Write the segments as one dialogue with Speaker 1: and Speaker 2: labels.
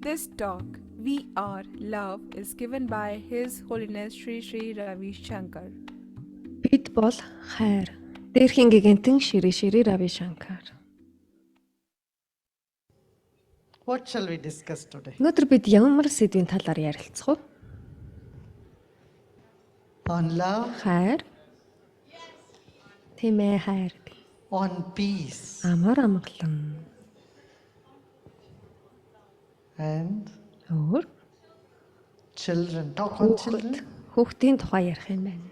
Speaker 1: This talk, We Are Love, is given by His Holiness Sri Sri Ravi Shankar.
Speaker 2: Бид бол хайр. Дээрхийн гигантэн Шири Рави Шанкар.
Speaker 3: What shall we discuss today?
Speaker 2: Өнөөдөр бид ямар сэдвийн талаар ярилцах вэ?
Speaker 3: On love,
Speaker 2: Хайр. Тийм ээ, хайр.
Speaker 3: on peace,
Speaker 2: Амар амгалан.
Speaker 3: and
Speaker 2: Өөр
Speaker 3: children. Talk on children.
Speaker 2: хүүхдийн тухай ярих юм байна.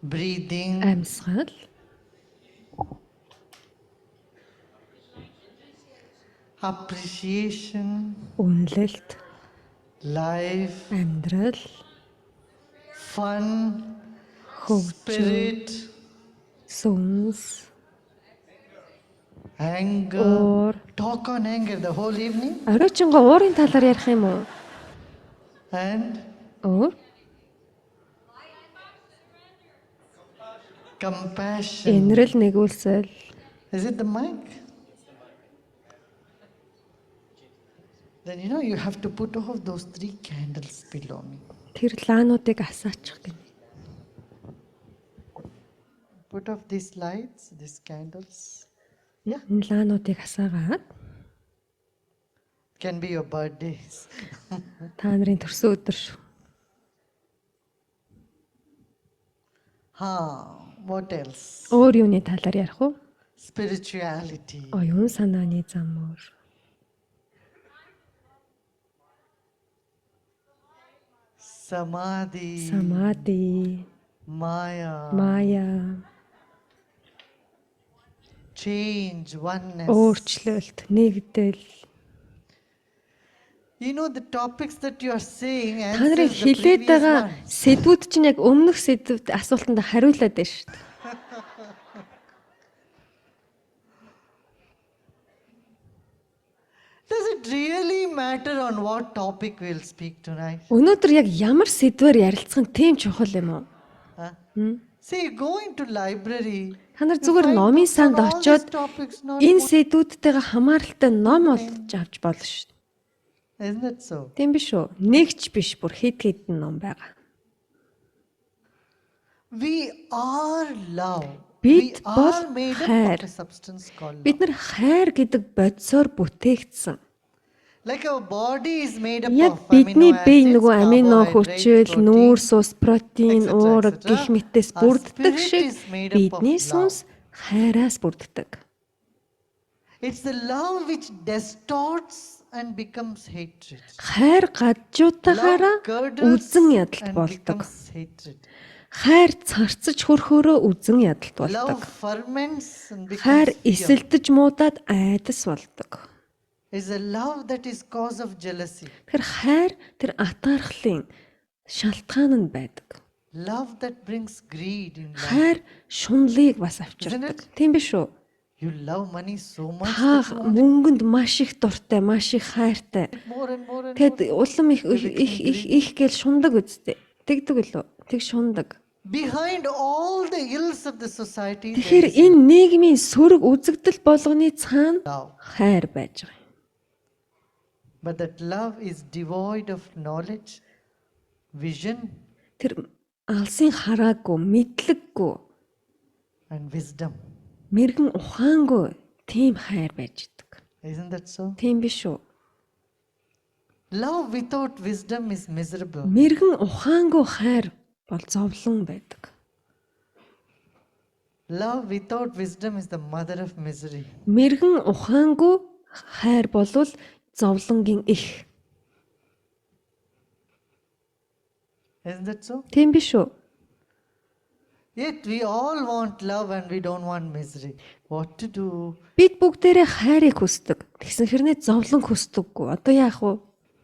Speaker 3: Breathing,
Speaker 2: Амьсгал,
Speaker 3: appreciation,
Speaker 2: үнэлэлт,
Speaker 3: life,
Speaker 2: амьдрал,
Speaker 3: fun,
Speaker 2: хөгжил,
Speaker 3: spirit,
Speaker 2: сүнс,
Speaker 3: anger.
Speaker 2: уур.
Speaker 3: Talk on anger the whole evening.
Speaker 2: Оройчинго уурын талаар ярих юм уу?
Speaker 3: And
Speaker 2: Өөр
Speaker 3: compassion.
Speaker 2: инрэл нэгүүлсэл,
Speaker 3: Is it the mic? Then you have to put off those 3 candles below me.
Speaker 2: тэр лаануудыг асаачих гэнэ.
Speaker 3: Put off these lights, these candles.
Speaker 2: Энэ лаануудыг асаагаад
Speaker 3: Can be your birthdays.
Speaker 2: та нарын төрсөн өдөр шүү.
Speaker 3: What else?
Speaker 2: Өөр юуны талаар ярих вэ?
Speaker 3: Spirituality.
Speaker 2: Оюун санааны замуур,
Speaker 3: Samadhi.
Speaker 2: самади,
Speaker 3: Maya.
Speaker 2: мая,
Speaker 3: Change, oneness.
Speaker 2: өөрчлөлт, нэгдэл.
Speaker 3: The topics that you are saying
Speaker 2: Та нарын
Speaker 3: answers the
Speaker 2: хилээд
Speaker 3: previous
Speaker 2: байгаа
Speaker 3: one.
Speaker 2: сэдвүүд чинь яг өмнөх сэдвүүд асуултанд хариулаад байна шүү дээ.
Speaker 3: Does it really matter on what topic we'll speak tonight?
Speaker 2: Өнөөдөр яг ямар сэдвээр ярилцах нь тийм чухал юм уу?
Speaker 3: Huh? See, going to library.
Speaker 2: Та нар
Speaker 3: you
Speaker 2: зүгээр
Speaker 3: find
Speaker 2: номын
Speaker 3: books
Speaker 2: санд
Speaker 3: on all
Speaker 2: очиод
Speaker 3: these topics, not
Speaker 2: энэ
Speaker 3: one.
Speaker 2: сэдвүүдтэйгээ хамааралтай ном олж авч болно шүү дээ.
Speaker 3: Isn't it so?
Speaker 2: Тийм биш үү? Нэгч биш, бүр хэд хэдэн ном байгаа.
Speaker 3: We are love.
Speaker 2: Бид
Speaker 3: We
Speaker 2: бол
Speaker 3: are made up
Speaker 2: хайр.
Speaker 3: of a substance called love.
Speaker 2: Бид нар хайр гэдэг бодисоор бүтээгдсэн.
Speaker 3: Like our body is made up
Speaker 2: Яг
Speaker 3: of
Speaker 2: бидний
Speaker 3: amino
Speaker 2: бие
Speaker 3: acids,
Speaker 2: нөгөө амино
Speaker 3: carbohydrates,
Speaker 2: хүчил,
Speaker 3: protein,
Speaker 2: нүүрс, ус, протеин,
Speaker 3: etc.,
Speaker 2: уурга
Speaker 3: etc.
Speaker 2: гэх мэтээс
Speaker 3: Our
Speaker 2: бүрддэг
Speaker 3: spirit
Speaker 2: шиг
Speaker 3: is made up of
Speaker 2: бидний
Speaker 3: love.
Speaker 2: сүнс хайраас бүрддэг.
Speaker 3: It's the love which distorts and becomes hatred.
Speaker 2: Хайр гаджуудаагаараа
Speaker 3: Love girdles
Speaker 2: үзэн ядалт
Speaker 3: and
Speaker 2: болдог.
Speaker 3: becomes hatred.
Speaker 2: Хайр царцаж хөрхөөрөө үзэн ядалт
Speaker 3: Love
Speaker 2: болдог.
Speaker 3: ferments and
Speaker 2: Хайр
Speaker 3: becomes fear.
Speaker 2: эсэлдэж муудаад айдас болдог.
Speaker 3: Is a love that is cause of jealousy.
Speaker 2: Тэр хайр тэр атаархлын шалтгаан нь байдаг.
Speaker 3: Love that brings greed in life.
Speaker 2: Хайр шунлыг бас
Speaker 3: Isn't
Speaker 2: авчирдаг.
Speaker 3: it?
Speaker 2: Тийм биш үү?
Speaker 3: You love money so much
Speaker 2: Та
Speaker 3: that you want
Speaker 2: мөнгөнд маш их дуртай, маш их хайртай.
Speaker 3: more and more and more.
Speaker 2: Тэгэд улам их гэл шундаг үсттэй. Тэгдэг үлээ. Тэг шундаг.
Speaker 3: Behind all the ills of the society, there
Speaker 2: Тэгэхээр
Speaker 3: is
Speaker 2: энэ нийгмийн сөрөг үзэгдэл болгоны цаана
Speaker 3: love.
Speaker 2: хайр байж байгаа юм.
Speaker 3: But that love is devoid of knowledge, vision,
Speaker 2: Тэр алсын хараагүй, мэдлэггүй,
Speaker 3: and wisdom.
Speaker 2: мэрэгэн ухаангүй тийм хайр байж идэг.
Speaker 3: Isn't that so?
Speaker 2: Тийм биш үү?
Speaker 3: Love without wisdom is miserable.
Speaker 2: Мэрэгэн ухаангүй хайр бол зовлон байдаг.
Speaker 3: Love without wisdom is the mother of misery.
Speaker 2: Мэрэгэн ухаангүй хайр болвол зовлонгийн их.
Speaker 3: Isn't that so?
Speaker 2: Тийм биш үү?
Speaker 3: Yet we all want love and we don't want misery. What to do?
Speaker 2: Бид бүгдээрээ хайрыг хүсдэг. Тэгсэн хэрнээ зовлон хүсдэггүй. Одоо яах вэ?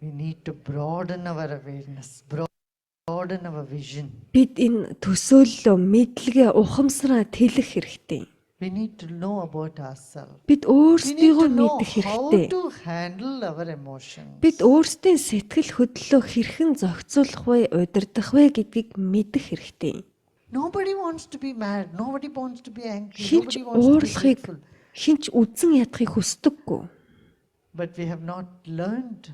Speaker 3: We need to broaden our awareness, broaden our vision.
Speaker 2: Бид энэ төсөөллөө, мэдлэгээ ухамсараа тэлэх хэрэгтэй.
Speaker 3: We need to know about ourselves.
Speaker 2: Бид
Speaker 3: We need
Speaker 2: өөрсдийгөө
Speaker 3: to know
Speaker 2: мэдэх
Speaker 3: how
Speaker 2: хэрэгтэй.
Speaker 3: to handle our emotions.
Speaker 2: Бид өөрсдийн сэтгэл хөдлөлөө хэрхэн зохицуулах вэ, удирдах вэ гэдгийг мэдэх хэрэгтэй.
Speaker 3: Nobody wants to be mad. Nobody wants to be angry.
Speaker 2: Хинч
Speaker 3: Nobody wants to be
Speaker 2: уурлахыг
Speaker 3: hateful.
Speaker 2: хинч үдсэн ядахыг хүсдэггүй.
Speaker 3: But we have not learned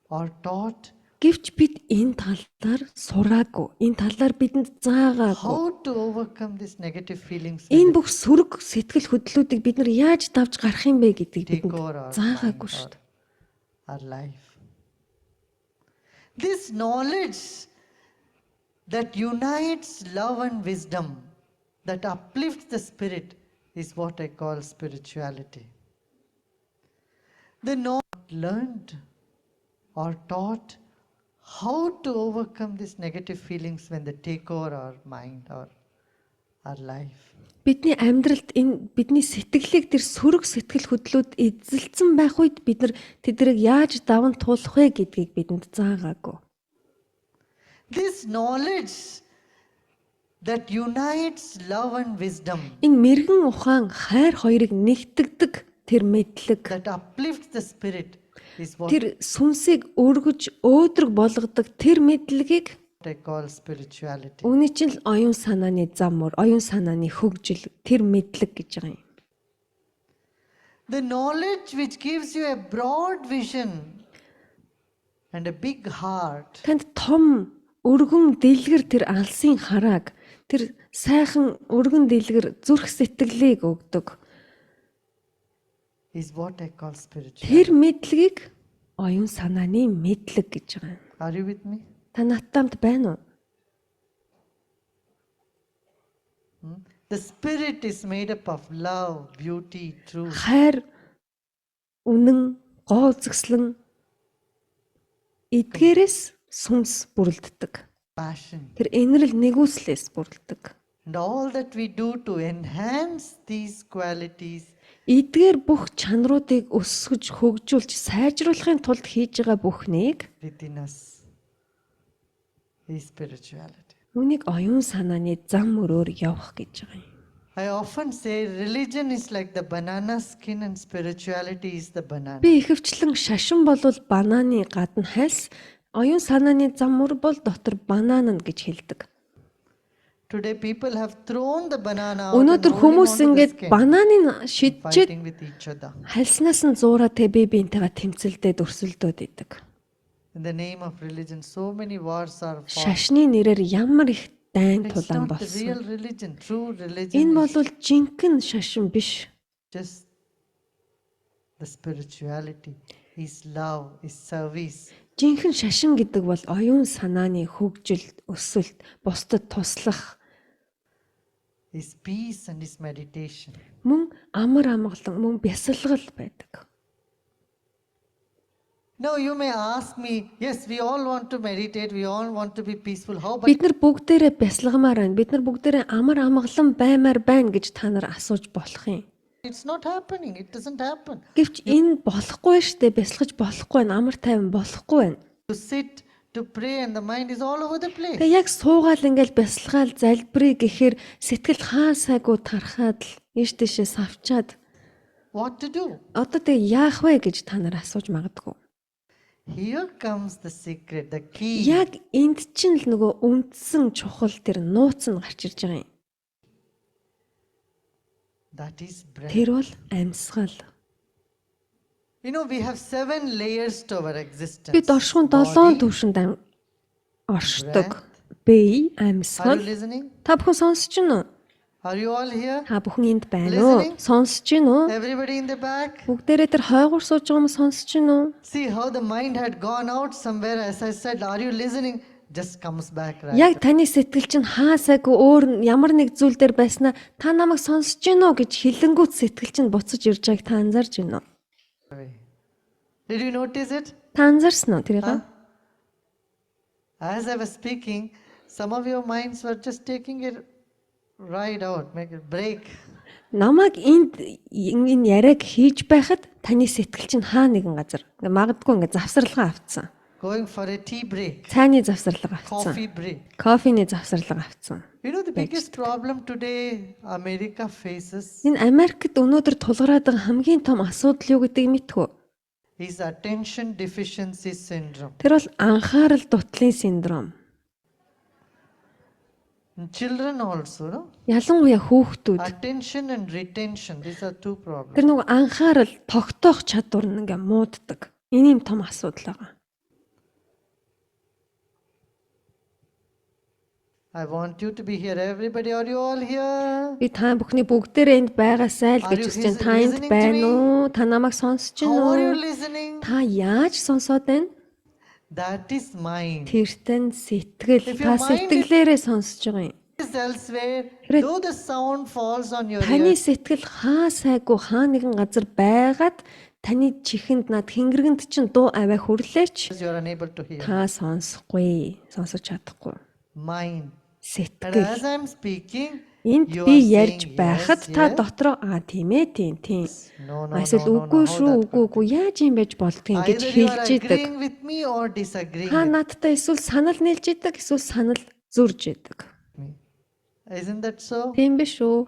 Speaker 3: or taught
Speaker 2: Гэвч бид энэ talаар сураагүй. Энэ талаар бидэнд заагаагүй.
Speaker 3: how to overcome these negative feelings
Speaker 2: Энэ
Speaker 3: when
Speaker 2: бүх сөрөг сэтгэл хөдлөлүүдийг бид нар яаж давж гарах юм бэ гэдгийг
Speaker 3: they take
Speaker 2: бидэнд
Speaker 3: over our
Speaker 2: заагаагүй
Speaker 3: mind
Speaker 2: шүү
Speaker 3: or our life. This knowledge that unites love and wisdom, that uplifts the spirit, is what I call spirituality. The knowledge learned or taught how to overcome these negative feelings when they take over our mind or our life.
Speaker 2: Бидний амьдралд энэ бидний сэтгэлийг тэр сөрөг сэтгэл хөдлөлүүд эзэлсэн байх үед бид нар тэднийг яаж даван туулах вэ гэдгийг бидэнд заагаагүй.
Speaker 3: This knowledge that unites love and wisdom,
Speaker 2: Энэ мэрэгэн ухаан хайр хоёрыг нэгтгэдэг тэр мэдлэг,
Speaker 3: that uplifts the spirit, is what
Speaker 2: тэр сүнсийг өргөж өөдрөг болгодог тэр мэдлэгийг
Speaker 3: I call spirituality.
Speaker 2: үүний чинь л оюун санааны зам мөр, оюун санааны хөгжил, тэр мэдлэг гэж байгаа юм.
Speaker 3: The knowledge which gives you a broad vision and a big heart,
Speaker 2: Танд том өргөн дэлгэр тэр алсын харааг, тэр сайхан өргөн дэлгэр зүрх сэтгэлийг өгдөг.
Speaker 3: is what I call spirituality.
Speaker 2: Тэр мэдлэгийг оюун санааны мэдлэг гэж байгаа юм.
Speaker 3: Are you with me?
Speaker 2: Та надтай байна уу?
Speaker 3: The spirit is made up of love, beauty, truth.
Speaker 2: Хайр, үнэн, гоо үзэсгэлэн эдгээрээс сүнс бүрэлддэг.
Speaker 3: Passion.
Speaker 2: Тэр инэрл нэгүслээс бүрэлдэг.
Speaker 3: And all that we do to enhance these qualities
Speaker 2: Эдгээр бүх чанаруудыг өсгөж, хөгжүүлж, сайжруулахын тулд хийж байгаа бүхнийг
Speaker 3: within us is spirituality.
Speaker 2: үнийг оюун санааны зам мөрөөр явах гэж байгаа юм.
Speaker 3: I often say religion is like the banana skin and spirituality is the banana.
Speaker 2: Би ихэвчлэн шашин болвол бананы гадна хальс, оюун санааны зам мөр бол дотор банан нь гэж хэлдэг.
Speaker 3: Today people have thrown the banana out and
Speaker 2: Өнөөдөр
Speaker 3: holding
Speaker 2: хүмүүс
Speaker 3: onto the
Speaker 2: ингээд
Speaker 3: skin,
Speaker 2: бананыг шидчихэд
Speaker 3: fighting with each other.
Speaker 2: хальснаас нь зуураа тэ биентэйгээ тэмцэлдээд өрсөлдөөд идэг.
Speaker 3: In the name of religion, so many wars are fought.
Speaker 2: Шашны нэрээр ямар их дайн
Speaker 3: It's
Speaker 2: тулаан
Speaker 3: not the real
Speaker 2: болсон.
Speaker 3: religion. True religion
Speaker 2: Энэ
Speaker 3: is
Speaker 2: бол жинхэнэ шашин биш.
Speaker 3: just the spirituality, is love, is service.
Speaker 2: Жинхэнэ шашин гэдэг бол оюун санааны хөгжил, өсөлт, бусдад туслах,
Speaker 3: Is peace and is meditation.
Speaker 2: мөн амар амгалан, мөн бясалгал байдаг.
Speaker 3: Now you may ask me, yes, we all want to meditate, we all want to be peaceful. How about
Speaker 2: Бид нар бүгдээрээ бясалгамаар байна. Бид нар бүгдээрээ амар амгалан баймаар байна гэж та нар асууж болох юм.
Speaker 3: it's not happening? It doesn't happen.
Speaker 2: Гэвч энэ болохгүй штэ, бясалгаж болохгүй байна, амар тайван болохгүй байна.
Speaker 3: To sit, to pray, and the mind is all over the place.
Speaker 2: Тэгээ яг суугаал ингээл бясалгаал залбирыг гэхээр сэтгэл хаасаагүй тархаад л ийш тийшээ савчаад
Speaker 3: What to do?
Speaker 2: одоо тэгээ яах вэ гэж та нар асууж магадгүй.
Speaker 3: Here comes the secret, the key.
Speaker 2: Яг энд чинь л нөгөө үндсэн чухал тэр нууц нь гарч ирж байгаа юм.
Speaker 3: That is breath.
Speaker 2: Тэр бол амьсгал.
Speaker 3: You know, we have 7 layers to our existence.
Speaker 2: Бид оршихуун 7
Speaker 3: Body,
Speaker 2: төвшөнд оршдог. Бие,
Speaker 3: Are
Speaker 2: амьсгал.
Speaker 3: you listening?
Speaker 2: Та бүхэн сонсож байна уу?
Speaker 3: Are you all here?
Speaker 2: Та бүхэн энд байна уу?
Speaker 3: Listening?
Speaker 2: Сонсож байна уу?
Speaker 3: Everybody in the back?
Speaker 2: Бүгдээрээ тэр хойгуур сууж байгаа юм сонсож байна уу?
Speaker 3: See how the mind had gone out somewhere. As I said, are you listening? Just comes back right.
Speaker 2: Яг таны сэтгэл чинь хаасаагүй өөр ямар нэг зүйл дээр байснаа та намайг сонсож байна уу гэж хилэнгүүт сэтгэл чинь буцаж ирж байгааг та анзаарж байна уу?
Speaker 3: away. Did you notice it?
Speaker 2: Та анзаарсан уу тэрийг?
Speaker 3: Huh? As I was speaking, some of your minds were just taking it right out, make it break.
Speaker 2: Намайг энэ яриаг хийж байхад таны сэтгэл чинь хаа нэгэн газар магадгүй ингээ завсарлага авцсан.
Speaker 3: Going for a tea break,
Speaker 2: Цайны завсарлага авцсан.
Speaker 3: coffee break.
Speaker 2: Кофений завсарлага авцсан.
Speaker 3: You know the biggest problem today America faces
Speaker 2: Энэ Америкт өнөөдөр тулгараад байгаа хамгийн том асуудал юу гэдгийг мэдхүү?
Speaker 3: is attention deficiency syndrome.
Speaker 2: Тэр бол анхаарал дутлын синдром.
Speaker 3: And children also, no?
Speaker 2: Ялангуяа хүүхдүүд
Speaker 3: Attention and retention, these are two problems.
Speaker 2: тэр нэг анхаарал тогтоох чадвар нь ингээ мууддаг. Энэ юм том асуудал байгаа.
Speaker 3: I want you to be here. Everybody, are you all here?
Speaker 2: Би та бүхний бүгдээрээ энд байгаасай л гэж хүсэж байна. Та энд байна уу? Та намайг сонсож байна
Speaker 3: How are you
Speaker 2: уу?
Speaker 3: listening?
Speaker 2: Та яаж сонсоод байна?
Speaker 3: That is mind.
Speaker 2: Тэртэн сэтгэл.
Speaker 3: If
Speaker 2: Та
Speaker 3: your mind
Speaker 2: сэтгэлээрээ сонсож байгаа юм.
Speaker 3: Is elsewhere,
Speaker 2: Хэрэг-
Speaker 3: though the sound falls on your
Speaker 2: Таны
Speaker 3: ear,
Speaker 2: сэтгэл хаа сайгүй хаа нэгэн газар байгаад таны чихэнд над хингэргэнд чинь дуу аваа хүрлээч.
Speaker 3: you are unable to hear.
Speaker 2: Та сонсохгүй, сонсож чадахгүй.
Speaker 3: Mind. And
Speaker 2: Сэтгэл.
Speaker 3: as I'm speaking,
Speaker 2: Энд
Speaker 3: you
Speaker 2: би
Speaker 3: are
Speaker 2: ярьж
Speaker 3: saying
Speaker 2: байхад
Speaker 3: yes,
Speaker 2: та
Speaker 3: yes.
Speaker 2: дотроо тийм ээ тийм.
Speaker 3: No,
Speaker 2: Эсвэл үгүй шүү, үгүй яаж юм байж болдгийг гэж
Speaker 3: Either you are
Speaker 2: хэлж идэг.
Speaker 3: agreeing with me or disagreeing
Speaker 2: Та
Speaker 3: with
Speaker 2: надтай эсвэл санал нийлж идэг, эсвэл санал зурж идэг.
Speaker 3: me. Isn't that so?
Speaker 2: Тийм биш үү?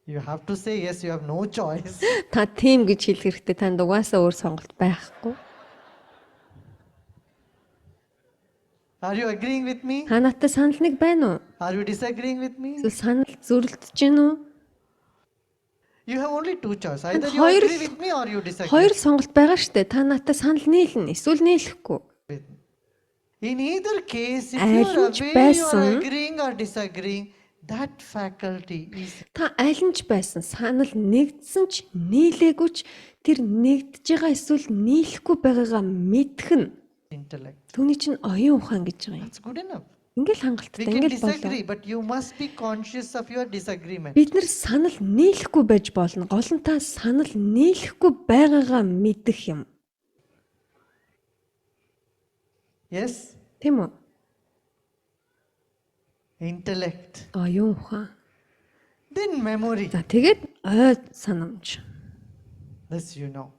Speaker 3: You have to say yes, you have no choice.
Speaker 2: Та тийм гэж хэлэх хэрэгтэй. Танд угаасаа өөр сонголт байхгүй.
Speaker 3: Are you agreeing with me?
Speaker 2: Та надтай санал нэг байна уу?
Speaker 3: Are you disagreeing with me?
Speaker 2: Эсвэл санал зөрөлдөж гин үү?
Speaker 3: You have only two choices. Either you
Speaker 2: хоёр-
Speaker 3: agree with me or you disagree
Speaker 2: Хоёр сонголт байгаа штэ. Та надтай санал нийлнэ, эсвэл нийлэхгүй.
Speaker 3: with me. In either case, if
Speaker 2: Аль
Speaker 3: you are
Speaker 2: нь ч
Speaker 3: aware you
Speaker 2: байсан-
Speaker 3: are agreeing or disagreeing, that faculty is
Speaker 2: Та аль нь ч байсан санал нэгдсэн ч нийлээгүй ч тэр нэгдэж байгаа эсвэл нийлэхгүй байгаагаа мэдэх нь
Speaker 3: intellect.
Speaker 2: түүний чинь оюун ухаан гэж байгаа юм.
Speaker 3: That's good enough.
Speaker 2: Ингээл
Speaker 3: We
Speaker 2: хангалттай,
Speaker 3: can
Speaker 2: ингээл болоо.
Speaker 3: disagree, but you must be conscious of your disagreement.
Speaker 2: Бид нар санал нийлэхгүй байж болно. Гол нь та санал нийлэхгүй байгаагаа мэдэх юм.
Speaker 3: Yes?
Speaker 2: Тийм үү?
Speaker 3: Intellect.
Speaker 2: Оюун ухаан.
Speaker 3: Then memory.
Speaker 2: За тэгээд ой санамж.
Speaker 3: This you know.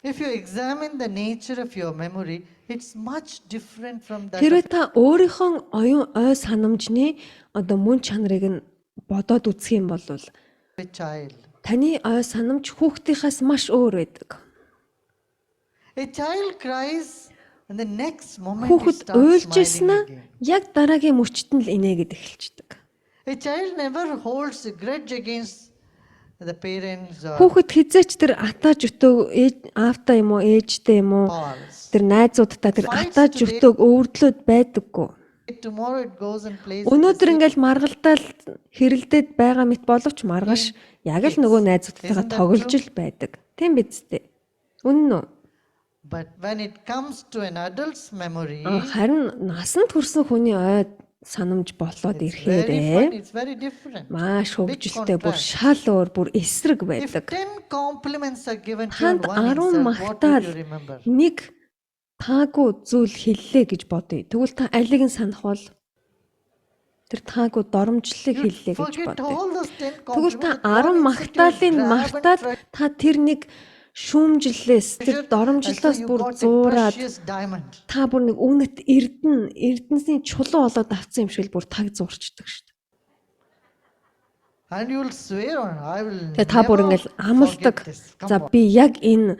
Speaker 3: If you examine the nature of your memory, it's much different from that
Speaker 2: Хэрвээ
Speaker 3: of
Speaker 2: та өөрийнхөө оюун ой санамжны одоо мөн чанарыг нь бодоод үзэх юм бол
Speaker 3: a child.
Speaker 2: таны ой санамж хүүхдийнхээс маш өөр байдаг.
Speaker 3: A child cries and the next moment it
Speaker 2: Хүүхэд
Speaker 3: starts
Speaker 2: уйлжсэн
Speaker 3: smiling again.
Speaker 2: яг дараагийн мөчтөд нь л инээгээд эхэлчихдэг.
Speaker 3: A child never holds a grudge against the parents or
Speaker 2: Хүүхэд хизээч тэр атааж өтөө аавтаа юм уу ээжтэй юм уу
Speaker 3: pals.
Speaker 2: тэр найзуудтай тэр атааж өтөөг өвөрлөөд байдаггүй.
Speaker 3: Tomorrow it goes and plays.
Speaker 2: Өнөөдөр ингээл маргалдаал хэрэлдээд байгаа мэт боловч маргааш яг л нөгөө найзуудтайгаа тоглож л байдаг. Тийм биз дээ. Үнэн үү?
Speaker 3: But when it comes to an adult's memory,
Speaker 2: Харин насанд хүрсэн хүний ой санамж болоод
Speaker 3: very
Speaker 2: ирэхээрээ
Speaker 3: fun, it's very different.
Speaker 2: маш хөвгөлтэй бүр шал өөр бүр эсрэг
Speaker 3: If
Speaker 2: байдаг.
Speaker 3: 10 compliments are given to you
Speaker 2: Танд
Speaker 3: on
Speaker 2: 10
Speaker 3: one insult, what would
Speaker 2: магтаал
Speaker 3: you remember?
Speaker 2: нэг таагүй зүйл хэллээ гэж бодъё. Тэгвэл та алиг нь санах бол тэр таагүй доромжлыг
Speaker 3: You
Speaker 2: хэллээ гэж
Speaker 3: forget
Speaker 2: бодъё.
Speaker 3: all those 10
Speaker 2: Тэгвэл та 10
Speaker 3: compliments. One insult you
Speaker 2: магтаалын
Speaker 3: grab and
Speaker 2: магтаал
Speaker 3: try
Speaker 2: та тэр нэг шүүмжлээс тэр
Speaker 3: to measure as though
Speaker 2: доромжлоос
Speaker 3: you
Speaker 2: бүр
Speaker 3: got a
Speaker 2: зуураад
Speaker 3: precious diamond.
Speaker 2: та бүр нэг үнэт эрдэнэсний чулуу болоод авсан юм шиг л бүр таг зурчдаг шүү дээ.
Speaker 3: And you will swear on, I will
Speaker 2: Тэгээ та бүр
Speaker 3: never
Speaker 2: ингээл амлдаг.
Speaker 3: forget this. Come
Speaker 2: За
Speaker 3: on.
Speaker 2: би яг энэ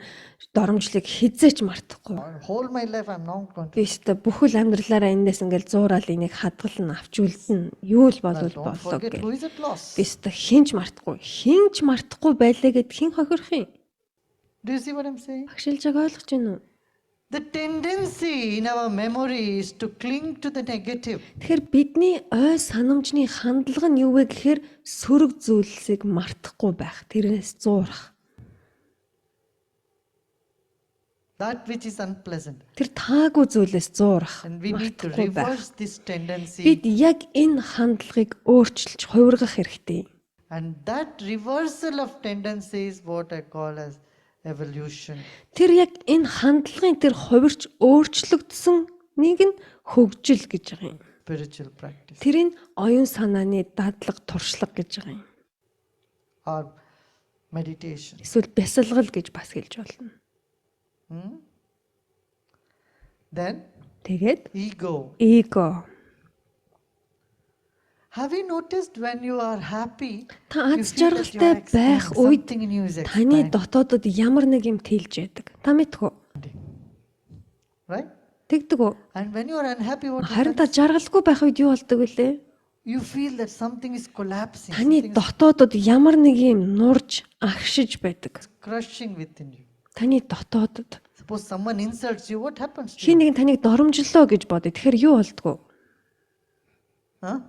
Speaker 2: доромжлыг хизээч мартахгүй.
Speaker 3: Whole my life I'm not going to.
Speaker 2: Би өөртөө бүхэл амьдралаараа эндээс ингээл зуурал энийг хадгална авч үлдэн. Юу л болвол
Speaker 3: Don't
Speaker 2: боллоо
Speaker 3: forget
Speaker 2: гэх.
Speaker 3: who is at loss.
Speaker 2: Би өөртөө хинч мартахгүй байлаа гэд хин хохирох юм.
Speaker 3: Do you see what I'm saying?
Speaker 2: Багшилж байгааг ойлгож байна уу?
Speaker 3: The tendency in our memory is to cling to the negative.
Speaker 2: Тэгэхээр бидний ой санамжны хандлага нь юу вэ гэхээр сөрөг зүйлсийг мартахгүй байх. Тэрнээс зуурах.
Speaker 3: That which is unpleasant.
Speaker 2: Тэр таагүй зүйлээс зуурах.
Speaker 3: And we need to
Speaker 2: Мартахгүй байх.
Speaker 3: reverse this tendency.
Speaker 2: Бид яг энэ хандлагыг өөрчилж хувиргах хэрэгтэй.
Speaker 3: And that reversal of tendency is what I call as evolution.
Speaker 2: Тэр яг энэ хандлагын тэр хувирч өөрчлөгдсөн нэг нь хөгжил гэж байгаа юм.
Speaker 3: Spiritual practice.
Speaker 2: Тэрийг оюун санааны дадлага туршлага гэж байгаа юм.
Speaker 3: Or meditation.
Speaker 2: Эсвэл бясалгал гэж бас хэлж болно.
Speaker 3: Then
Speaker 2: Тэгээд
Speaker 3: ego.
Speaker 2: эго.
Speaker 3: Have you noticed when you are happy?
Speaker 2: Та
Speaker 3: you
Speaker 2: аз
Speaker 3: feel that you
Speaker 2: жаргалтай
Speaker 3: are
Speaker 2: байх
Speaker 3: expanding,
Speaker 2: үед
Speaker 3: something in you is
Speaker 2: таны
Speaker 3: expanding,
Speaker 2: дотоодод ямар нэг юм тэлж яадаг. Та мэдгүй.
Speaker 3: right?
Speaker 2: Тэгдэг үү?
Speaker 3: And when you are unhappy, what
Speaker 2: Харин
Speaker 3: happens?
Speaker 2: та жаргалгүй байх үед юу болдог вүлээ?
Speaker 3: You feel that something is collapsing,
Speaker 2: Таны
Speaker 3: something is
Speaker 2: дотоодод ямар нэг юм нурж агшиж байдаг.
Speaker 3: crushing within you.
Speaker 2: Таны дотоодод
Speaker 3: Suppose someone insults you, what happens to
Speaker 2: хин
Speaker 3: you?
Speaker 2: нэг нь таныг доромжлоо гэж бодё. Тэгэхээр юу болдгоо?
Speaker 3: Huh?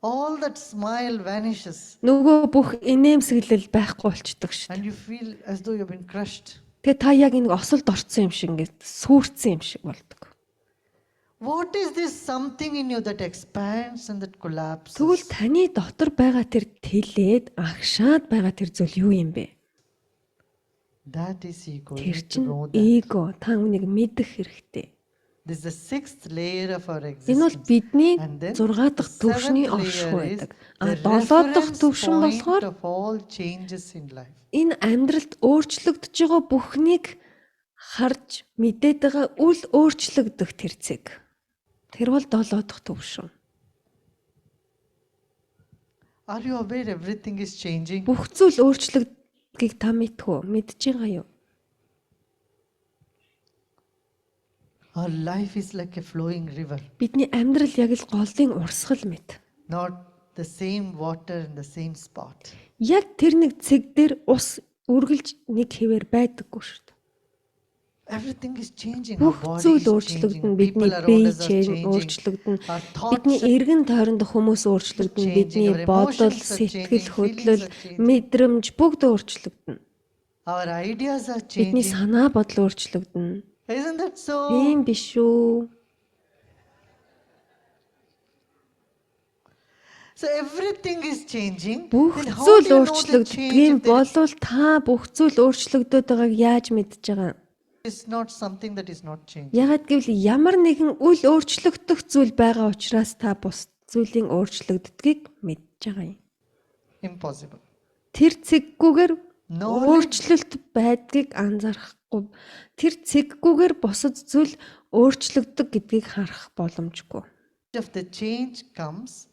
Speaker 3: All that smile vanishes
Speaker 2: Нөгөө бүх инээмсэглэл байхгүй болчдөг шүү.
Speaker 3: and you feel as though you've been crushed.
Speaker 2: Тэгээ та яг энэ осолд орцсон юм шиг ингээд сүрцсэн юм шиг болдог.
Speaker 3: What is this something in you that expands and that collapses?
Speaker 2: Тэгвэл таны дотор байгаа тэр тэлээд агшаад байгаа тэр зүйл юу юм бэ?
Speaker 3: That is ego. You
Speaker 2: Тэр
Speaker 3: need to
Speaker 2: чинь
Speaker 3: know that.
Speaker 2: эго. Та үнийг мэдэх хэрэгтэй.
Speaker 3: This is the sixth layer of our
Speaker 2: Энэ бол
Speaker 3: existence.
Speaker 2: бидний
Speaker 3: And then
Speaker 2: 6 дахь
Speaker 3: the
Speaker 2: төвшний
Speaker 3: seventh
Speaker 2: орших
Speaker 3: layer is
Speaker 2: байдаг.
Speaker 3: the
Speaker 2: 7 дахь
Speaker 3: reference
Speaker 2: төвшин
Speaker 3: point
Speaker 2: болохоор
Speaker 3: of all changes in life.
Speaker 2: энэ амьдралд өөрчлөгдөж байгаа бүхнийг харж мэдээд байгаа үл өөрчлөгдөх тэр зэг. Тэр бол 7 дахь төвшин.
Speaker 3: Are you aware everything is changing?
Speaker 2: Бүх зүйл өөрчлөгдгийг та мэдхүү? Мэдж байгаа юу?
Speaker 3: Our life is like a flowing river,
Speaker 2: Бидний амьдрал яг л голын урсгал мэт.
Speaker 3: not the same water in the same spot.
Speaker 2: Яг тэр нэг цэг дээр ус үргэлж нэг хэвээр байдаггүй шүү дээ.
Speaker 3: Everything is changing. Our
Speaker 2: Бүх
Speaker 3: body
Speaker 2: зүйл
Speaker 3: is
Speaker 2: өөрчлөгдөн,
Speaker 3: changing.
Speaker 2: бидний
Speaker 3: People around
Speaker 2: бие
Speaker 3: us are changing.
Speaker 2: өөрчлөгдөн,
Speaker 3: Our
Speaker 2: бидний
Speaker 3: thoughts are
Speaker 2: эргэн тойронд хүмүүс өөрчлөгдөн,
Speaker 3: changing,
Speaker 2: бидний
Speaker 3: our
Speaker 2: бодол,
Speaker 3: emotions are
Speaker 2: сэтгэл,
Speaker 3: changing,
Speaker 2: хөдлөл,
Speaker 3: feelings are changing.
Speaker 2: мэдрэмж бүгд өөрчлөгдөн.
Speaker 3: Our ideas are
Speaker 2: Бидний
Speaker 3: changing.
Speaker 2: санаа бодол өөрчлөгдөн.
Speaker 3: Isn't that so?
Speaker 2: Тийм биш үү?
Speaker 3: So everything is changing.
Speaker 2: Бүх
Speaker 3: Then how do
Speaker 2: зүйл
Speaker 3: you know the
Speaker 2: өөрчлөгддөг
Speaker 3: change
Speaker 2: юм
Speaker 3: if there
Speaker 2: болвол та бүх зүйл өөрчлөгдөд байгааг яаж мэдж байгаа?
Speaker 3: is not something that is not changing?
Speaker 2: Ягаад гэвэл ямар нэгэн үл өөрчлөгдөх зүйл байгаа учраас та бус зүйлийн өөрчлөгддгийг мэдж байгаа юм.
Speaker 3: Impossible.
Speaker 2: Тэр цэггүйгээр
Speaker 3: Knowledge
Speaker 2: өөрчлөлт байдгийг анзаарахгүй. Тэр цэггүйгээр бусад зүйл өөрчлөгддөг гэдгийг харах боломжгүй.
Speaker 3: of the change comes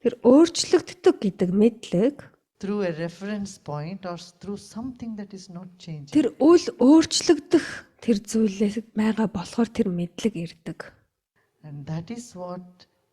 Speaker 2: Тэр өөрчлөгддөг гэдэг мэдлэг
Speaker 3: through a reference point or through something that is not changing.
Speaker 2: тэр үл өөрчлөгдөх тэр зүйлээс байгаа болохоор тэр мэдлэг ирдэг.
Speaker 3: And that is what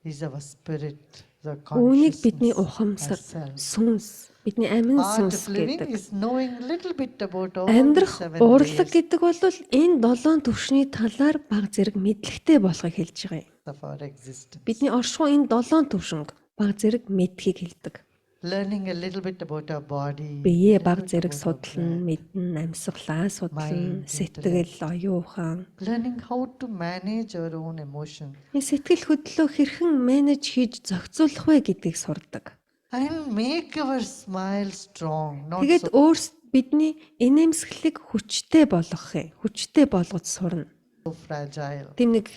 Speaker 3: is our spirit, the
Speaker 2: Үүнийг бидний
Speaker 3: consciousness,
Speaker 2: ухамсар,
Speaker 3: ourselves.
Speaker 2: сүнс, бидний амин
Speaker 3: Art
Speaker 2: сүнс
Speaker 3: of living
Speaker 2: гэдэг.
Speaker 3: is knowing a little bit about all the
Speaker 2: Амьдрах
Speaker 3: seven
Speaker 2: урлаг
Speaker 3: layers
Speaker 2: гэдэг бол энэ 7 төвшний талаар баг зэрэг мэдлэгтэй болохыг хэлж байгаа юм.
Speaker 3: of our existence.
Speaker 2: Бидний оршихуй энэ 7 төвшинг баг зэрэг мэдхийг хэлдэг.
Speaker 3: Learning a little bit about our body,
Speaker 2: Биеэ
Speaker 3: little
Speaker 2: баг
Speaker 3: bit
Speaker 2: зэрэг
Speaker 3: about our
Speaker 2: судлан,
Speaker 3: breath.
Speaker 2: мэднэ, амьсгалаа судлан,
Speaker 3: Mind,
Speaker 2: сэтгэл, оюун ухаан.
Speaker 3: Learning how to manage our own emotion
Speaker 2: Энэ сэтгэл хөдлөлөө хэрхэн менеж хийж зохицуулах вэ гэдгийг сурдаг.
Speaker 3: and make our smile strong, not
Speaker 2: Тэгээд
Speaker 3: so
Speaker 2: бидний инээмсэглийг хүчтэй болгох юм. Хүчтэй болгож сурна.
Speaker 3: fragile.
Speaker 2: Тэм нэг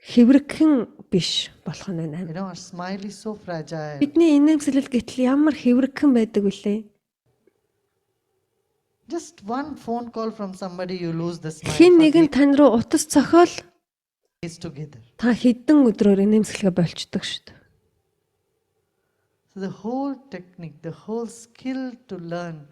Speaker 2: хэврэгхэн биш болох нь байна.
Speaker 3: You know, our smile is so fragile.
Speaker 2: Бидний инээмсэглэл гэтэл ямар хэврэгхэн байдаг вүлээ?
Speaker 3: Just one phone call from somebody, you lose the smile
Speaker 2: Хэн
Speaker 3: for
Speaker 2: нэгэн тань руу утас цохол
Speaker 3: days together.
Speaker 2: та хэдэн өдрөөр инээмсэглэгээ болчдөг шүү дээ.
Speaker 3: So the whole technique, the whole skill to learn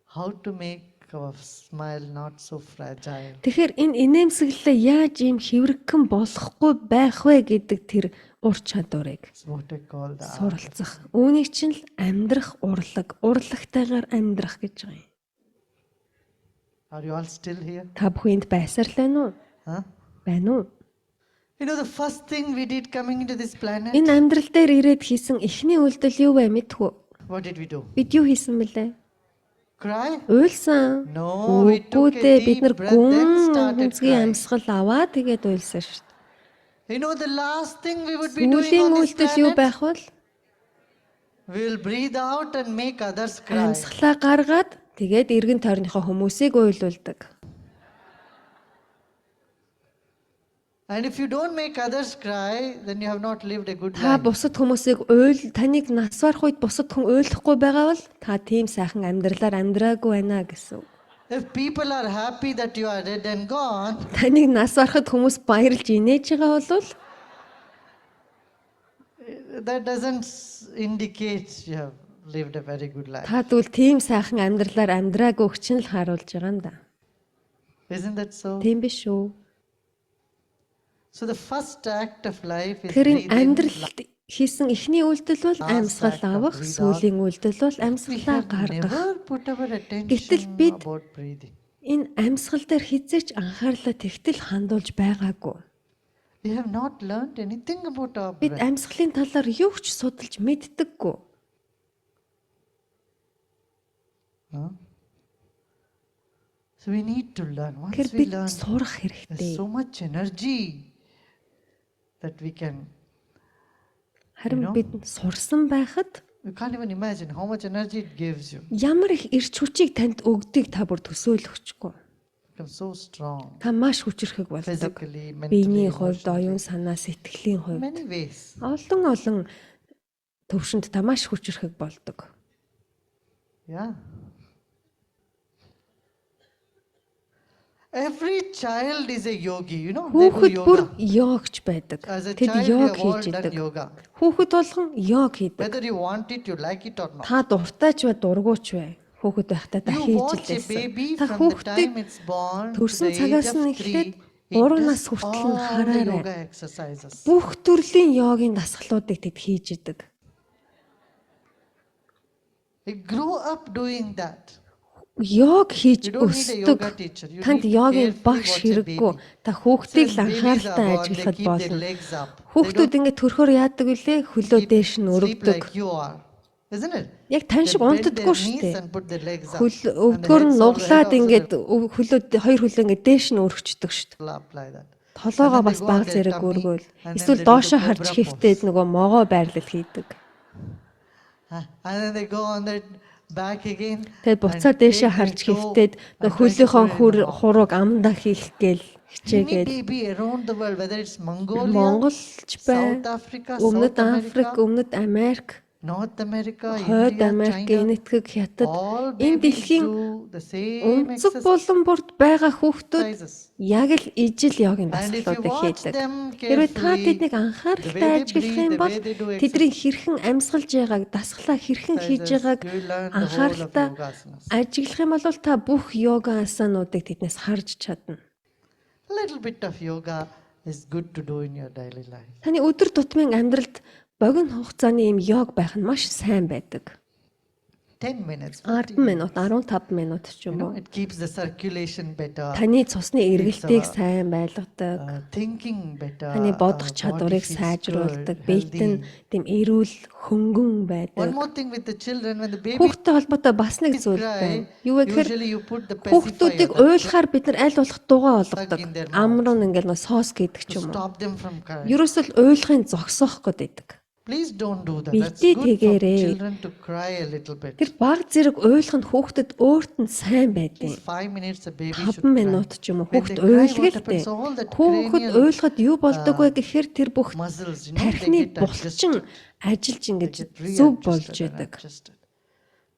Speaker 3: how to make our smile not so fragile.
Speaker 2: Тэгэхээр энэ инээмсэглэлээ яаж ийм хэврэгхэн болохгүй байх вэ гэдэг тэр ур чадварыг
Speaker 3: It's what I call the art.
Speaker 2: суралцах. Үүнийг чинь л амьдрах урлаг, урлагтайгаар амьдрах гэж байгаа юм.
Speaker 3: Are you all still here?
Speaker 2: Та бүхэнд байсаарлаа уу?
Speaker 3: Huh?
Speaker 2: Байна уу?
Speaker 3: You know, the first thing we did coming into this planet,
Speaker 2: Энэ амьдрал дээр ирээд хийсэн эхний үйлдэл юу вэ мэдхүү?
Speaker 3: what did we do?
Speaker 2: Бид юу хийсэн бэлээ?
Speaker 3: Cry?
Speaker 2: Уйлсан.
Speaker 3: No, we took
Speaker 2: Үгүйдээ
Speaker 3: a
Speaker 2: бид нар
Speaker 3: deep breath, then started
Speaker 2: гүнзгий
Speaker 3: crying.
Speaker 2: амьсгал аваа тэгээд уйлсан шүү дээ.
Speaker 3: You know, the last thing we would be doing
Speaker 2: Сүүлийн
Speaker 3: on this
Speaker 2: үйлдэл юу
Speaker 3: planet,
Speaker 2: байх вэ?
Speaker 3: we will breathe out and make others cry.
Speaker 2: Амьсгалаа гаргаад тэгээд эргэн тойрныхоо хүмүүсийг уйлуулдаг.
Speaker 3: And if you don't make others cry, then you have not lived a good
Speaker 2: Та
Speaker 3: life.
Speaker 2: бусад хүмүүсийг таныг нас барах үед бусад хүн уйлахгүй байгаа бол та тийм сайхан амьдралаар амьдраагүй байна гэсэн.
Speaker 3: If people are happy that you are dead and gone,
Speaker 2: Таныг нас барахад хүмүүс баярлж инээж байгаа бол
Speaker 3: that doesn't indicate you have lived a very good life.
Speaker 2: та тэгвэл тийм сайхан амьдралаар амьдраагүй чинь л харуулж байгаа юм да.
Speaker 3: Isn't that so?
Speaker 2: Тийм биш үү?
Speaker 3: So the first act of life is
Speaker 2: Тэрийн
Speaker 3: breathe in.
Speaker 2: амьдралд хийсэн эхний үйлдэл бол амьсгал авах, сүүлийн үйлдэл бол
Speaker 3: We
Speaker 2: амьсгалаа
Speaker 3: have
Speaker 2: гаргах.
Speaker 3: never put our
Speaker 2: Гэтэл
Speaker 3: attention
Speaker 2: бид
Speaker 3: about breathing.
Speaker 2: энэ амьсгал дээр хизээч анхаарлаа тэгтэл хандуулж байгаагүй.
Speaker 3: We have not learned anything about our
Speaker 2: Бид
Speaker 3: breath.
Speaker 2: амьсгалын талаар юу ч судалж мэддэггүй.
Speaker 3: Huh? So we need to learn. Once
Speaker 2: Тэгэхээр
Speaker 3: we
Speaker 2: бид
Speaker 3: learn,
Speaker 2: сурах
Speaker 3: there's
Speaker 2: хэрэгтэй.
Speaker 3: so much energy that we can.
Speaker 2: Харин бид сурсан байхад
Speaker 3: You can't even imagine how much energy it gives you.
Speaker 2: ямар их эрч хүчийг танд өгдгийг та бүр төсөөлөхгүй.
Speaker 3: Become so strong.
Speaker 2: Та маш хүчрхэг болдог.
Speaker 3: Physically,
Speaker 2: Биений
Speaker 3: mentally,
Speaker 2: хувьд,
Speaker 3: emotionally.
Speaker 2: оюун санаа, сэтгэлийн хувьд
Speaker 3: Many ways.
Speaker 2: олон төвшөнд та маш хүчрхэг болдог.
Speaker 3: Yeah. Every child is a yogi, you know. They do
Speaker 2: Хүүхэд бүр
Speaker 3: yoga.
Speaker 2: йогч байдаг.
Speaker 3: As a
Speaker 2: Тэд
Speaker 3: child, we
Speaker 2: йог
Speaker 3: have all
Speaker 2: хийж
Speaker 3: done
Speaker 2: идэг.
Speaker 3: yoga.
Speaker 2: Хүүхэд болгон йог хийдэг.
Speaker 3: Whether you want it, you like it or not.
Speaker 2: Та дуртай ч бай, дургуй ч бай. Хүүхэд байхдаа та
Speaker 3: You
Speaker 2: хийж
Speaker 3: watch a
Speaker 2: илээсэн.
Speaker 3: baby
Speaker 2: Та
Speaker 3: from the
Speaker 2: хүүхдийг
Speaker 3: time it's born to
Speaker 2: төрсөн
Speaker 3: the age
Speaker 2: цагаас
Speaker 3: of
Speaker 2: нь эхлээд
Speaker 3: 3.
Speaker 2: 3
Speaker 3: It
Speaker 2: нас
Speaker 3: does
Speaker 2: хүртэл нь
Speaker 3: all the
Speaker 2: хараарай.
Speaker 3: yoga exercises.
Speaker 2: Бүх төрлийн йогийн дасгалуудыг тэд хийж идэг.
Speaker 3: They grow up doing that.
Speaker 2: Йог хийж
Speaker 3: You don't need a
Speaker 2: өсдөг.
Speaker 3: yoga teacher. You
Speaker 2: Танд
Speaker 3: need to
Speaker 2: йогийн
Speaker 3: carefully
Speaker 2: багш
Speaker 3: watch a
Speaker 2: хэрэггүй.
Speaker 3: baby.
Speaker 2: Та хүүхдийг
Speaker 3: Since
Speaker 2: л
Speaker 3: babies are
Speaker 2: анхааралтай
Speaker 3: born, they
Speaker 2: ажиглахад
Speaker 3: keep their
Speaker 2: болно.
Speaker 3: legs up. They
Speaker 2: Хүүхдүүд
Speaker 3: don't
Speaker 2: ингэ төрхөөр яадаг үлээ хөлөө
Speaker 3: keep
Speaker 2: дээш нь
Speaker 3: sleep
Speaker 2: өргөдөг.
Speaker 3: like you are, isn't it?
Speaker 2: Яг тань
Speaker 3: They
Speaker 2: шиг
Speaker 3: bend their
Speaker 2: унтдаггүй
Speaker 3: knees
Speaker 2: шүү дээ.
Speaker 3: and put their legs up.
Speaker 2: Хөл
Speaker 3: And the
Speaker 2: өвдгөр нь
Speaker 3: heads all- the
Speaker 2: нуглаад
Speaker 3: head also
Speaker 2: ингээд хөлөө хоёр хөлөө ингээд дээш нь өргөчдөг шүү дээ.
Speaker 3: up like that.
Speaker 2: Толоогоо
Speaker 3: And then
Speaker 2: бас
Speaker 3: they go on
Speaker 2: баг
Speaker 3: their
Speaker 2: зэрэг
Speaker 3: tummy,
Speaker 2: өргөөл.
Speaker 3: and then
Speaker 2: Эсвэл
Speaker 3: they do the
Speaker 2: доошоо харж
Speaker 3: cobra
Speaker 2: хэвтээд
Speaker 3: pose.
Speaker 2: нөгөө могоо байрлал хийдэг.
Speaker 3: And then they go on their back again.
Speaker 2: Тэгээд буцаа
Speaker 3: and
Speaker 2: дээшээ
Speaker 3: take
Speaker 2: харж
Speaker 3: their toe
Speaker 2: хэвтээд
Speaker 3: and
Speaker 2: нөгөө
Speaker 3: try to
Speaker 2: хөлийнхөө
Speaker 3: put it in the mouth.
Speaker 2: хурууг амдаа хийх гээл
Speaker 3: Any
Speaker 2: хичээгээд
Speaker 3: baby around the world, whether it's Mongolia,
Speaker 2: Монголч бай,
Speaker 3: South Africa,
Speaker 2: Өмнөд
Speaker 3: South
Speaker 2: Африк,
Speaker 3: America,
Speaker 2: Өмнөд Америк,
Speaker 3: North America,
Speaker 2: Хойд
Speaker 3: India,
Speaker 2: Америк,
Speaker 3: China,
Speaker 2: Энэтхэг, Хятад
Speaker 3: all
Speaker 2: энэ
Speaker 3: babies
Speaker 2: дэлхийн
Speaker 3: do the same
Speaker 2: өнцөг булан бүрт байгаа хүүхдүүд
Speaker 3: exercises.
Speaker 2: яг л ижил йогийн
Speaker 3: And if you
Speaker 2: дасгалуудыг
Speaker 3: watch
Speaker 2: хийдэг.
Speaker 3: them
Speaker 2: Хэрвээ та
Speaker 3: carefully,
Speaker 2: тэднийг
Speaker 3: the
Speaker 2: анхааралтай
Speaker 3: way they
Speaker 2: ажиглах
Speaker 3: breathe,
Speaker 2: юм
Speaker 3: the
Speaker 2: бол
Speaker 3: way they do
Speaker 2: тэдний хэрхэн амьсгалж байгааг, дасгалаа хэрхэн хийж
Speaker 3: exercises,
Speaker 2: байгааг
Speaker 3: you will learn the whole of
Speaker 2: анхааралтай
Speaker 3: yoga asanas.
Speaker 2: ажиглах юм бол та бүх йога асануудыг тэднээс харж чадна.
Speaker 3: A little bit of yoga is good to do in your daily life.
Speaker 2: Таны өдөр тутмын амьдралд богино хугацааны юм йог байх нь маш сайн байдаг.
Speaker 3: 10 minutes,
Speaker 2: 10
Speaker 3: 15
Speaker 2: минут, 15 минут ч
Speaker 3: You
Speaker 2: юм
Speaker 3: know,
Speaker 2: уу.
Speaker 3: it keeps the circulation better,
Speaker 2: Таны цусны эргэлтийг
Speaker 3: our-
Speaker 2: сайн байлгадаг.
Speaker 3: thinking better,
Speaker 2: Таны бодох
Speaker 3: body
Speaker 2: чадварыг
Speaker 3: feels
Speaker 2: сайжруулдаг.
Speaker 3: good,
Speaker 2: Биед нь
Speaker 3: healthy.
Speaker 2: тийм эрүүл хөнгөн
Speaker 3: One
Speaker 2: байдаг.
Speaker 3: more thing with the children, when the baby
Speaker 2: Хүүхдтэй холбоотой бас нэг
Speaker 3: is
Speaker 2: зүйл
Speaker 3: cry,
Speaker 2: байна. Юу вэ гэхээр
Speaker 3: usually you put the
Speaker 2: хүүхдүүдийг
Speaker 3: pacifier
Speaker 2: уйлахаар бид нар аль болох дугаа олгодог.
Speaker 3: in their mouth.
Speaker 2: Амруу нь ингээл нөө соос гэдэг ч
Speaker 3: to
Speaker 2: юм уу.
Speaker 3: stop them from crying.
Speaker 2: Ерөөсөл уйлахын зогсоох гэдэг.
Speaker 3: Please don't do that. That's
Speaker 2: Битгий
Speaker 3: good for
Speaker 2: тэгээрэй.
Speaker 3: children to cry a little bit.
Speaker 2: Тэр баг зэрэг уйлах нь хүүхдэд өөрт нь сайн байдیں۔
Speaker 3: Just 5 minutes a baby should
Speaker 2: 5 минут
Speaker 3: cry.
Speaker 2: ч юм уу
Speaker 3: When
Speaker 2: хүүхд
Speaker 3: they cry, what
Speaker 2: уйлгалтэй.
Speaker 3: happens? All that
Speaker 2: Хүүхэд
Speaker 3: cranial,
Speaker 2: уйлахад юу болдог вэ гэхээр тэр бүх
Speaker 3: muscles, you know,
Speaker 2: тархины
Speaker 3: they get
Speaker 2: булчин
Speaker 3: adjusted.
Speaker 2: ажиллаж
Speaker 3: They
Speaker 2: ингэж
Speaker 3: get
Speaker 2: зөв болж
Speaker 3: readjusted and
Speaker 2: идэг.
Speaker 3: adjusted.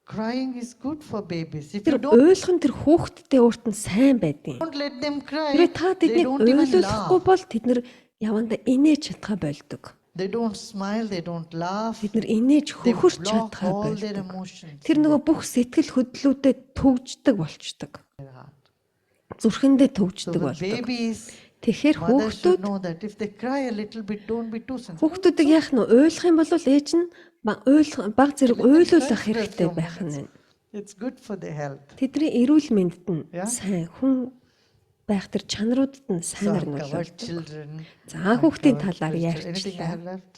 Speaker 3: Crying is good for babies. If
Speaker 2: Тэр
Speaker 3: you don't
Speaker 2: уйлах нь тэр хүүхдтэй өөрт нь сайн байдیں۔
Speaker 3: let them cry,
Speaker 2: Тэрээ та
Speaker 3: they
Speaker 2: тэднийг
Speaker 3: don't even
Speaker 2: уйлуулахгүй
Speaker 3: laugh.
Speaker 2: бол тэд нар явандаа инээж чадхаа болдог.
Speaker 3: They don't smile, they don't laugh.
Speaker 2: Бид нар инээж
Speaker 3: They
Speaker 2: хөхөрч
Speaker 3: block
Speaker 2: чадхаа
Speaker 3: all their
Speaker 2: болдог.
Speaker 3: emotions.
Speaker 2: Тэр нөгөө бүх сэтгэл хөдлөлүүдэд төгждөг болчдөг.
Speaker 3: in their heart.
Speaker 2: Зүрхэндээ
Speaker 3: So
Speaker 2: төгждөг
Speaker 3: the
Speaker 2: болдог.
Speaker 3: babies,
Speaker 2: Тэгэхээр
Speaker 3: mothers
Speaker 2: хүүхдүүд
Speaker 3: should know that if they cry a little bit, don't be too sensitive.
Speaker 2: хүүхдүүдийг яах нь уйлах юм бол ээж нь баг зэрэг уйлуулах хэрэгтэй байх нь.
Speaker 3: It's good for their health.
Speaker 2: Тэдний эрүүл мэндэд нь
Speaker 3: Yeah.
Speaker 2: сайн хүн байх тэр чанаруудад нь
Speaker 3: So
Speaker 2: сайнэр
Speaker 3: I've covered
Speaker 2: нөлөөлдөг.
Speaker 3: children.
Speaker 2: За хүүхдийн
Speaker 3: I've covered
Speaker 2: талаар
Speaker 3: spiritual- Anything I
Speaker 2: ярьчлаа.
Speaker 3: have left?